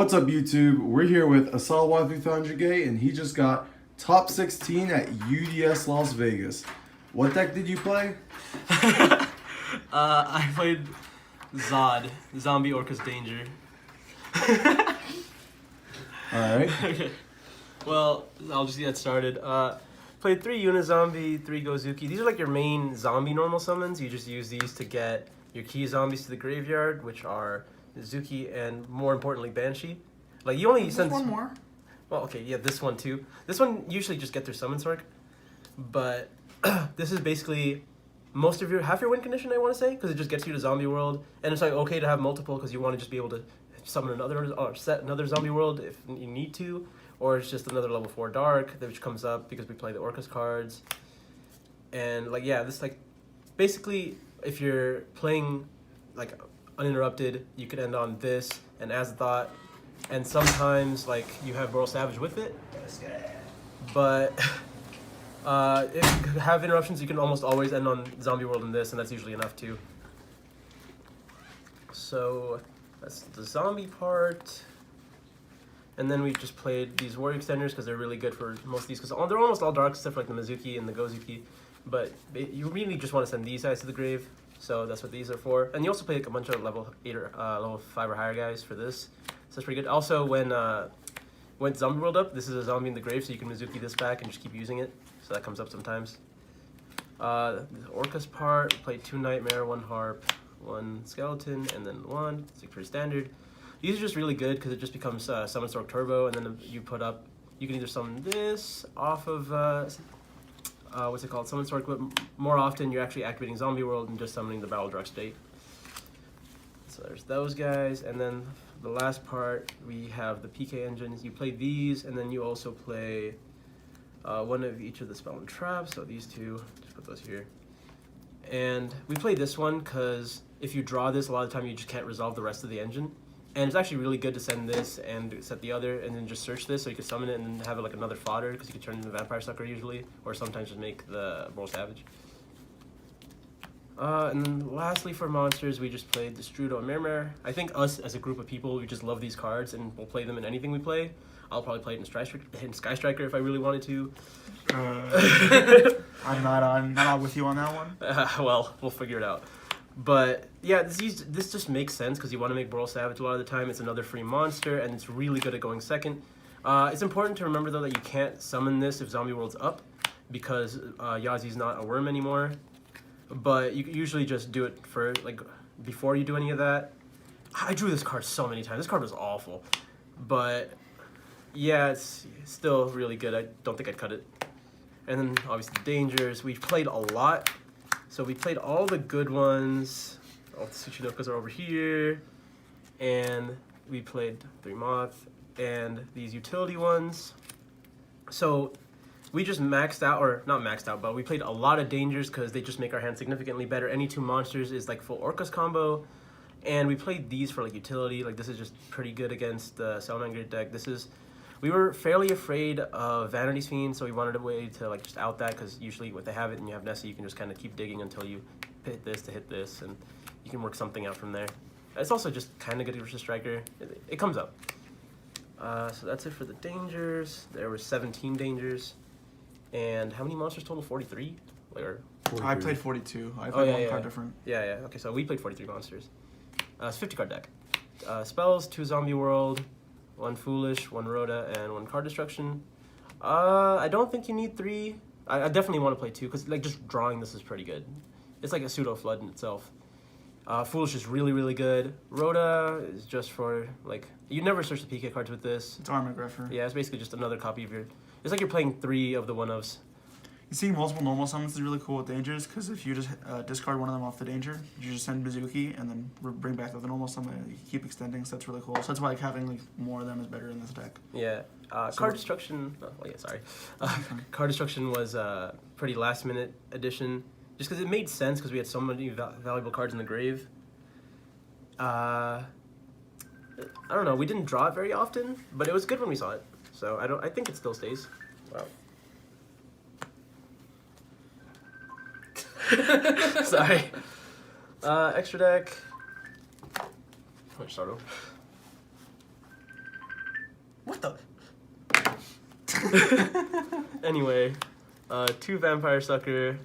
What's up, YouTube? We're here with Esala Wathuthantrige, and he just got top 16 at UDS Las Vegas. What deck did you play? I played Zod, Zombie Orcust Danger. Alright. Okay. Well, I'll just get started. Played 3 Unizombie, 3 Gozuki. These are like your main zombie normal summons. You just use these to get your key zombies to the graveyard, which are Zuki and, more importantly, Banshee. Like, you only send... one more. Well, okay, yeah, this one too. This one usually just get their summon sork, but this is basically half your win condition, I want to say, because it just gets you to zombie world, and it's like okay to have multiple because you want to just be able to summon another or set another zombie world if you need to, or it's just another level 4 dark which comes up because we play the Orcust cards, and like yeah, this like basically if you're playing like uninterrupted, you could end on this and as a thought. And sometimes, like, you have Burl Savage with it. But if you have interruptions, you can almost always end on Zombie World in this, and that's usually enough, too. So, that's the zombie part. And then we just played these Warrior Extenders, because they're really good for most of these, because they're almost all dark, except for, like, the Mizuki and the Gozuki. But you really just want to send these guys to the grave, so that's what these are for. And you also play, like, a bunch of level 8 or level 5 or higher guys for this. So that's pretty good. Also, when Zombie World up, this is a zombie in the grave, so you can Mizuki this back and just keep using it. So that comes up sometimes. The Orcust part, we played 2 Nightmare, 1 Harp, 1 Skeleton, and then 1. It's pretty standard. These are just really good because it just becomes Summon Stork Turbo, and then you put up, you can either summon this off of, what's it called, Summon Stork, but more often you're actually activating Zombie World and just summoning the Battle Drug State. So there's those guys, and then the last part, we have the PK engines. You play these, and then you also play one of each of the spell and trap. So these two, just put those here. And we play this one because if you draw this, a lot of the time you just can't resolve the rest of the engine. And it's actually really good to send this and set the other, and then just search this so you can summon it and then have it like another fodder because you can turn it into Vampire Sucker usually, or sometimes just make the Burl Savage. And then lastly for monsters, we just played the Strudo and Mirror. I think us as a group of people, we just love these cards and we'll play them in anything we play. I'll probably play it in Sky Striker if I really wanted to. I'm not with you on that one. Well, we'll figure it out. But yeah, this just makes sense because you want to make Burl Savage a lot of the time. It's another free monster and it's really good at going second. It's important to remember though that you can't summon this if Zombie World's up because Yazi's not a worm anymore. But you usually just do it for, like, before you do any of that. I drew this card so many times. This card was awful. But, yeah, it's still really good. I don't think I'd cut it. And then, obviously, the dangers. We played a lot. So we played all the good ones. All the Tsuchinokas are over here. And we played 3 Moth. And these utility ones. So we just maxed out, or not maxed out, but we played a lot of dangers because they just make our hand significantly better. Any 2 monsters is like full Orcust combo. And we played these for like utility. Like this is just pretty good against the Salamander deck. We were fairly afraid of Vanity's Fiend, so we wanted a way to like just out that because usually when they have it and you have Nessie, you can just kind of keep digging until you hit this to hit this, and you can work something out from there. It's also just kind of good versus Striker. It comes up. So that's it for the dangers. There were 17 dangers. And how many monsters total? 43? Or 43. I played 42. I played one card different. Yeah. Okay, so we played 43 monsters. It's a 50 card deck. Spells, 2 Zombie World, 1 Foolish, 1 Rhoda, and 1 Card Destruction. I don't think you need 3. I definitely want to play 2, because like just drawing this is pretty good. It's like a pseudo flood in itself. Foolish is really, really good. Rhoda is just for, like, you never search the PK cards with this. It's Armor Greffer. Yeah, it's basically just another copy of your... It's like you're playing 3 of the 1-ofs. Seeing multiple normal summons is really cool with dangers, because if you just discard one of them off the danger, you just send Mizuki and then bring back the normal summon. You keep extending, so that's really cool. So that's why like, having like more of them is better in this deck. Yeah. Card Destruction... Oh, yeah, sorry. Card Destruction was a pretty last-minute addition, just because it made sense because we had so many valuable cards in the grave. I don't know. We didn't draw it very often, but it was good when we saw it. So I think it still stays. Wow. Sorry. Extra deck. Let's start over. Anyway, 2 Vampire Sucker.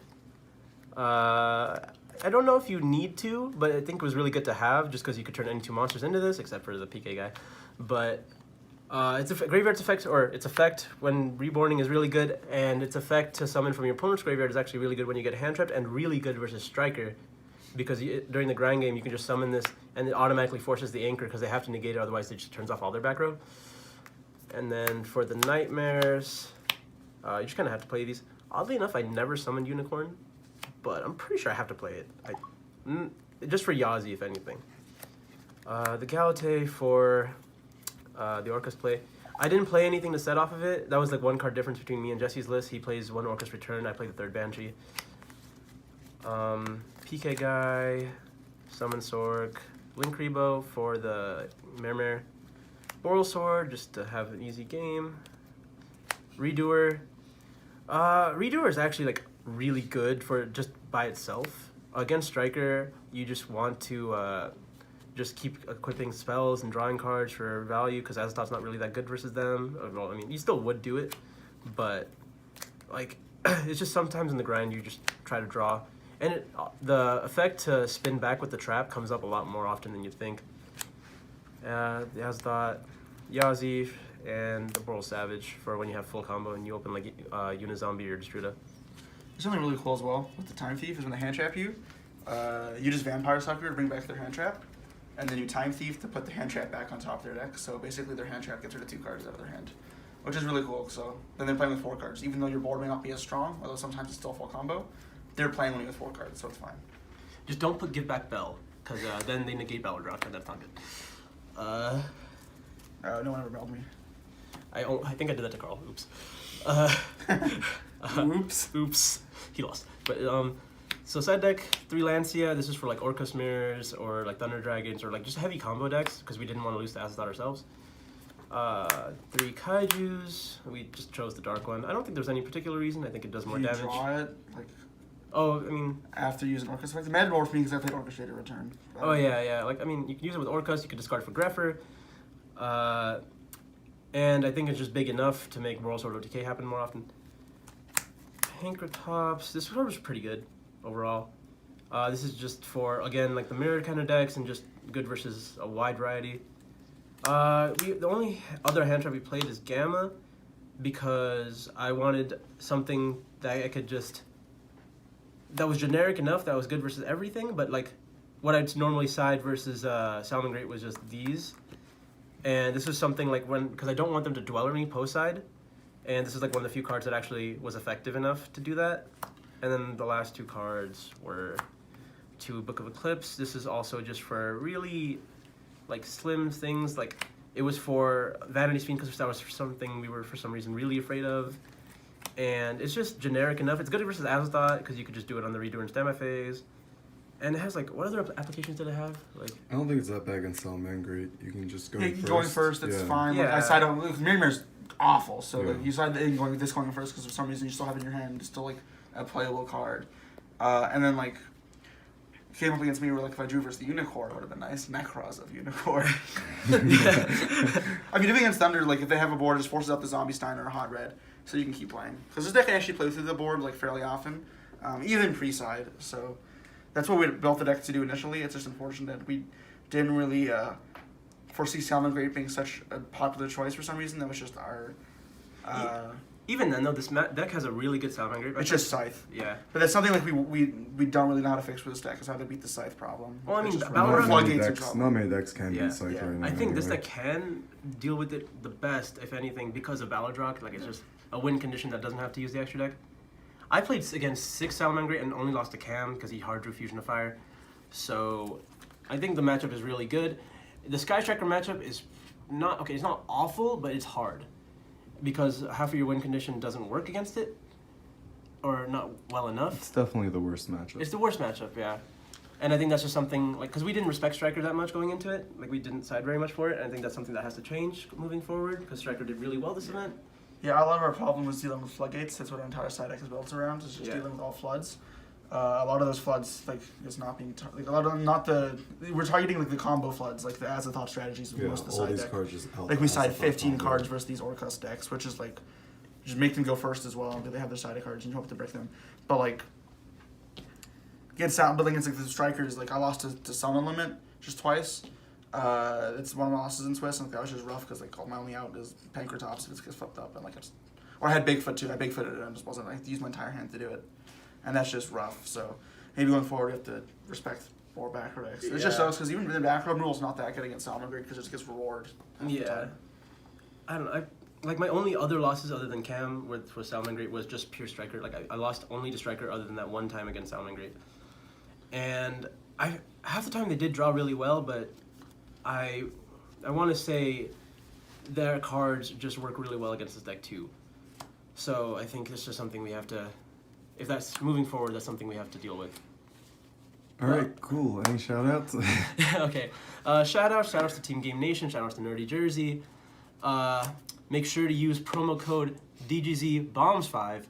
I don't know if you need to, but I think it was really good to have, just because you could turn any 2 monsters into this, except for the PK guy. But its graveyard's effect, or its effect when reborning is really good, and its effect to summon from your opponent's graveyard is actually really good when you get hand trapped, and really good versus Striker, because during the grind game you can just summon this, and it automatically forces the anchor because they have to negate it, otherwise it just turns off all their back row. And then for the Nightmares, you just kind of have to play these. Oddly enough, I never summoned Unicorn, but I'm pretty sure I have to play it. Just for Yazi, if anything. The Galate for the Orcust play. I didn't play anything to set off of it. That was like 1 card difference between me and Jesse's list. He plays 1 Orcust Return. I play the 3rd Banshee. PK guy, Summon Sorg, Link Rebo for the Mermere. Boral Sword, just to have an easy game. Redoer. Redoer is actually like really good for just by itself. Against Striker, you just want to just keep equipping spells and drawing cards for value, because Azathoth's not really that good versus them. Well, I mean, you still would do it, but like it's just sometimes in the grind you just try to draw. And the effect to spin back with the trap comes up a lot more often than you'd think. The Azathoth, Yazi, and the Boral Savage for when you have full combo and you open like Unizombie or Destruda. There's something really cool as well with the Time Thief is when they hand trap you, you just Vampire Sucker to bring back their hand trap, and then you Time Thief to put the hand trap back on top of their deck. So basically their hand trap gets rid of 2 cards out of their hand, which is really cool. So then they're playing with 4 cards, even though your board may not be as strong, although sometimes it's still full combo. They're playing only with 4 cards, so it's fine. Just don't put Give Back Bell, because then they negate Battle Drop, and that's not good. No one ever belled me. I think I did that to Carl. Oops. Oops. Oops. He lost. But so side deck 3 Lancia. This is for like Orcust Mirrors or like Thunder Dragons or like just heavy combo decks, because we didn't want to lose to Azathoth ourselves. 3 Kaijus. We just chose the dark one. I don't think there's any particular reason. I think it does more damage. Draw it like. Oh, I mean. After using Orcust effect, Mad Dwarf means I played Orchestrator Return. Oh yeah. Like I mean, you can use it with Orcust. You can discard for Greffer. And I think it's just big enough to make Moral Sword OTK happen more often. Pankratops. This sword was pretty good overall. This is just for, again, like the mirrored kind of decks and just good versus a wide variety. The only other hand trap we played is Gamma, because I wanted something that I could just, that was generic enough that was good versus everything, but like what I'd normally side versus Salmon Great was just these. And this was something like because I don't want them to Dweller me post side, and this is like one of the few cards that actually was effective enough to do that. And then the last 2 cards were 2 Book of Eclipse. This is also just for really like slim things. Like it was for Vanity's Fiend, because that was something we were for some reason really afraid of. And it's just generic enough. It's good versus Azathoth, because you could just do it on the Redo and Stamina phase. And it has like, what other applications did it have? Like, I don't think it's that bad against Salman Great. You can just go first. Going first, it's fine. Yeah. Like, I side on Mirror's awful, so Yeah. like, you side this going first because for some reason you still have it in your hand. It's still like a playable card. And then like came up against me where like if I drew versus the Unicorn, it would have been nice. Necros of Unicorn. I mean, if against Thunder, like if they have a board, it just forces out the Zombie Stein or a Hot Red, so you can keep playing. Because this deck I actually play through the board like fairly often, even pre-side. So that's what we built the deck to do initially. It's just unfortunate that we didn't really foresee Salmon Great being such a popular choice for some reason. That was just our. even then though, this deck has a really good Salmon Great. It's just Scythe. Yeah. But that's something like we don't really know how to fix with this deck, is how to beat the Scythe problem. Well, I mean, It's just Battle running Rock- floodgates of trouble. Not many decks can Yeah. beat Scythe Yeah. right now. I think this anyway. deck can deal with it the best, if anything, because of Balladrock. Like, it's just a win condition that doesn't have to use the extra deck. I played against 6 Salmon Great and only lost to Cam because he hard drew Fusion of Fire. So I think the matchup is really good. The Sky Striker matchup is not, okay, it's not awful, but it's hard. Because half of your win condition doesn't work against it, or not well enough. It's definitely the worst matchup. It's the worst matchup, yeah. And I think that's just something, like, because we didn't respect Striker that much going into it. Like, we didn't side very much for it, and I think that's something that has to change moving forward, because Striker did really well this event. Yeah, a lot of our problem was dealing with floodgates. That's what our entire side deck is built around. Is just Yeah. dealing with all floods. A lot of those floods, like, is not being like a lot of them, not the we're targeting like the combo floods, like the Azathoth strategies with Yeah, most of the all side these deck. cards just out Like we side Azathoth 15 combo. cards versus these Orcust decks, which is like just make them go first as well, because they have their side cards, and you hope to break them. But like against like the strikers, like I lost to Summon Limit just twice. It's one of my losses in Swiss, and like, that was just rough because like all my only out is Pankratops if it gets fucked up, and like or I had Bigfoot too. I Bigfooted it and just wasn't like used my entire hand to do it, and that's just rough. So maybe going forward, you have to respect more back row decks. It's just sucks because even the back row rule's not that good against Salamangreat because it just gets rewarded. Yeah, I don't know. Like my only other losses other than Cam for Salamangreat was just pure striker. Like I lost only to striker other than that one time against Salamangreat, and half the time they did draw really well, but I want to say their cards just work really well against this deck too. So I think it's just something we have to, if that's moving forward, that's something we have to deal with. All right, cool. Any shout outs? Okay. Shout outs to Team Game Nation, shout outs to Nerdy Jersey. Make sure to use promo code DGZBombs5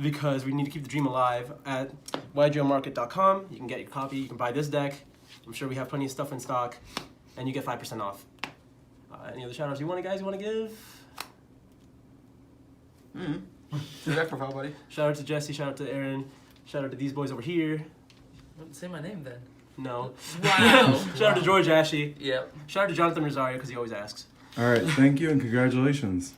because we need to keep the dream alive at ydrillmarket.com. You can get your copy, you can buy this deck. I'm sure we have plenty of stuff in stock, and you get 5% off. Any other shout outs you want to give? Your deck profile, buddy. Shout out to Jesse, shout out to Aaron, shout out to these boys over here. Say my name then. No. Wow. Shout out to George Ashley. Yep. Shout out to Jonathan Rosario because he always asks. All right, thank you and congratulations.